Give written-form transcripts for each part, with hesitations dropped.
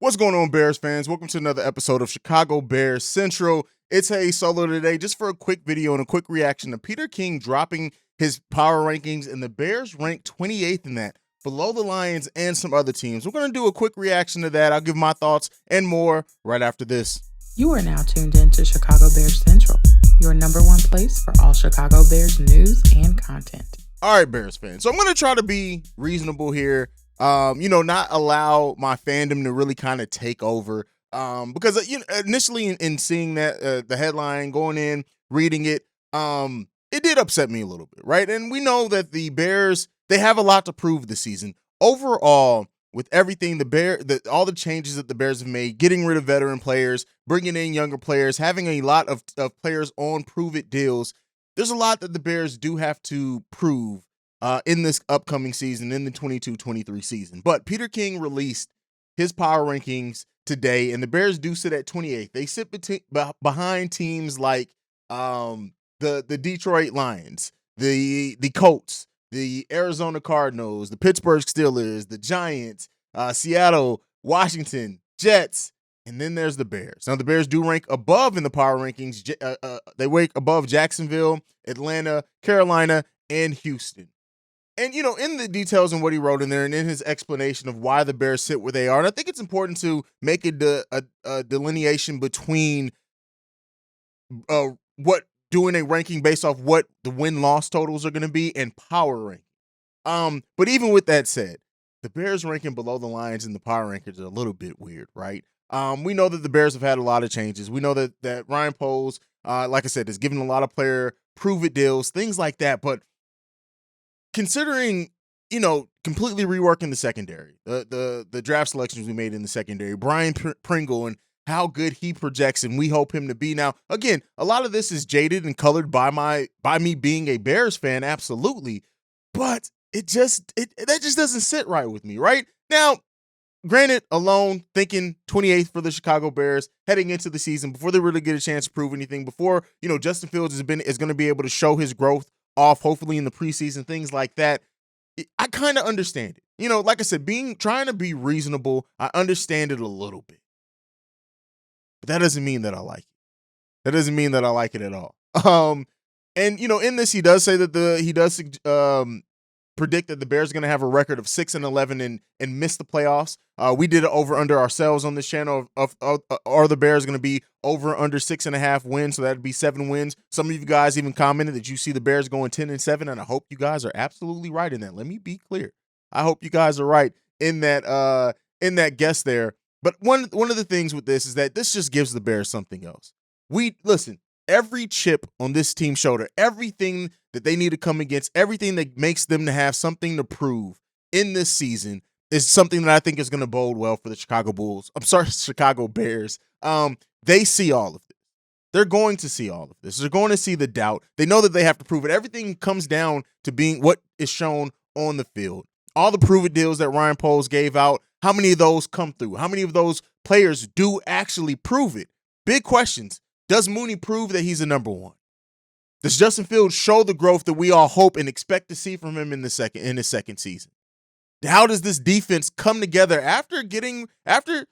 What's going on, Bears fans? Welcome to another episode of Chicago Bears Central. It's Haize solo today, just for a quick video and a quick reaction to Peter King dropping his power rankings, and the Bears ranked 28th in that, below the Lions and some other teams. We're going to do a quick reaction to that. I'll give my thoughts and more right after this. You are now tuned in to Chicago Bears Central, your number one place for all Chicago Bears news and content. All right, Bears fans. So I'm going to try to be reasonable here. Not allow my fandom to really kind of take over. Because initially in seeing that the headline, going in, reading it, it did upset me a little bit, right? And we know that the Bears, they have a lot to prove this season. Overall, with everything, all the changes that the Bears have made, getting rid of veteran players, bringing in younger players, having a lot of players on prove-it deals, there's a lot that the Bears do have to prove in this upcoming season, in the 22-23 season. But Peter King released his power rankings today, and the Bears do sit at 28th. They sit behind teams like the Detroit Lions, the Colts, the Arizona Cardinals, the Pittsburgh Steelers, the Giants, Seattle, Washington, Jets, and then there's the Bears. Now, the Bears do rank above in the power rankings. They rank above Jacksonville, Atlanta, Carolina, and Houston. And, in the details and what he wrote in there and in his explanation of why the Bears sit where they are, and I think it's important to make a delineation between doing a ranking based off what the win-loss totals are going to be and power ranking. But even with that said, the Bears ranking below the Lions in the power rankings are a little bit weird, right? We know that the Bears have had a lot of changes. We know that Ryan Poles, like I said, has given a lot of player prove-it deals, things like that, but considering, completely reworking the secondary, the draft selections we made in the secondary, Brian Pringle and how good he projects and we hope him to be. Now, again, a lot of this is jaded and colored by me being a Bears fan, absolutely, but that just doesn't sit right with me, right? Now, granted, alone, thinking 28th for the Chicago Bears heading into the season before they really get a chance to prove anything, before, Justin Fields is going to be able to show his growth off, hopefully in the preseason, things like that. I kind of understand it. Like I said, trying to be reasonable, I understand it a little bit. But that doesn't mean that I like it. That doesn't mean that I like it at all. In this, he does say that he does predict that the Bears are going to have a record of 6-11 and miss the playoffs. We did it over under ourselves on this channel are the Bears going to be over under 6.5 wins? So that'd be 7 wins. Some of you guys even commented that you see the Bears going 10-7, and I hope you guys are absolutely right in that. Let me be clear. I hope you guys are right in that guess there. But one of the things with this is that this just gives the Bears something else. Listen, every chip on this team's shoulder, everything that they need to come against, everything that makes them to have something to prove in this season is something that I think is going to bode well for the Chicago Bears. They see all of this. They're going to see all of this. They're going to see the doubt. They know that they have to prove it. Everything comes down to being what is shown on the field. All the prove-it deals that Ryan Poles gave out, how many of those come through? How many of those players do actually prove it? Big questions. Does Mooney prove that he's a number one? Does Justin Fields show the growth that we all hope and expect to see from him in his second season? How does this defense come together after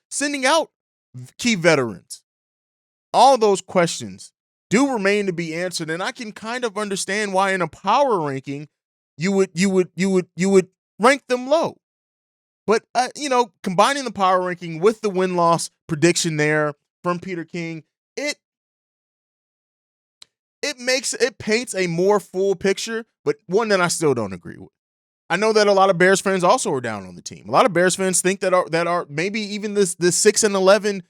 sending out key veterans? All those questions do remain to be answered, and I can kind of understand why in a power ranking you would rank them low. But combining the power ranking with the win-loss prediction there from Peter King, it paints a more full picture, but one that I still don't agree with. I know that a lot of Bears fans also are down on the team. A lot of Bears fans think that are maybe even this 6-11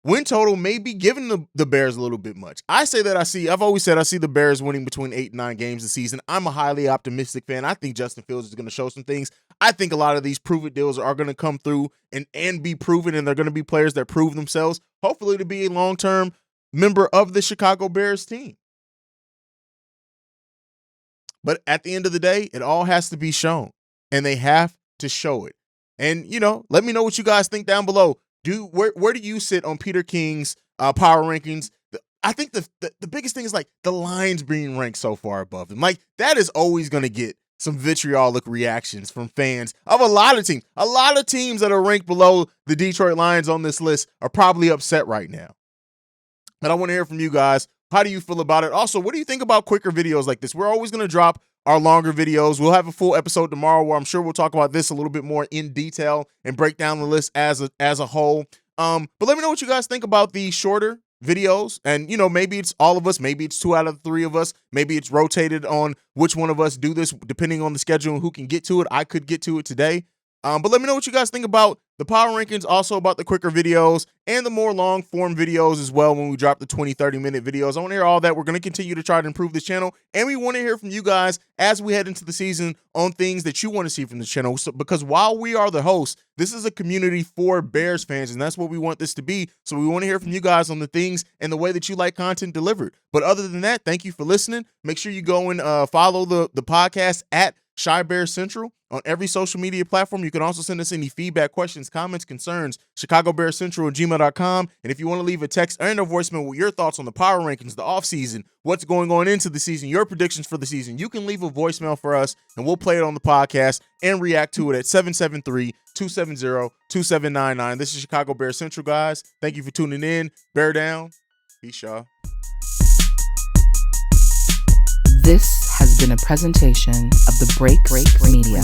win total may be giving the Bears a little bit much. I've always said I see the Bears winning between 8 and 9 games this season. I'm a highly optimistic fan. I think Justin Fields is going to show some things. I think a lot of these prove-it deals are going to come through and be proven, and they're going to be players that prove themselves, hopefully to be a long-term member of the Chicago Bears team. But at the end of the day, it all has to be shown, and they have to show it. And, let me know what you guys think down below. Where do you sit on Peter King's power rankings? I think the biggest thing is like the Lions being ranked so far above them. Like, that is always going to get some vitriolic reactions from fans of a lot of teams. A lot of teams that are ranked below the Detroit Lions on this list are probably upset right now. And I want to hear from you guys. How do you feel about it? Also, what do you think about quicker videos like this? We're always going to drop our longer videos. We'll have a full episode tomorrow where I'm sure we'll talk about this a little bit more in detail and break down the list as a whole. But let me know what you guys think about the shorter videos. And, you know, maybe it's all of us. Maybe it's 2 out of the 3 of us. Maybe it's rotated on which one of us do this, depending on the schedule and who can get to it. I could get to it today. But let me know what you guys think about the power rankings, also about the quicker videos and the more long form videos as well when we drop the 20, 30-minute videos. I want to hear all that. We're going to continue to try to improve this channel, and we want to hear from you guys as we head into the season on things that you want to see from the channel. So, because while we are the hosts, this is a community for Bears fans, and that's what we want this to be. So we want to hear from you guys on the things and the way that you like content delivered. But other than that, thank you for listening. Make sure you go and follow the podcast at Shy Bear Central on every social media platform. You can also send us any feedback, questions, comments, concerns, chicagobearcentral@gmail.com. And if you want to leave a text and a voicemail with your thoughts on the power rankings, the offseason, what's going on into the season, your predictions for the season, you can leave a voicemail for us and we'll play it on the podcast and react to it at 773-270-2799. This is Chicago Bear Central, guys. Thank you for tuning in. Bear down. Peace, y'all. This has been a presentation of the Break Media.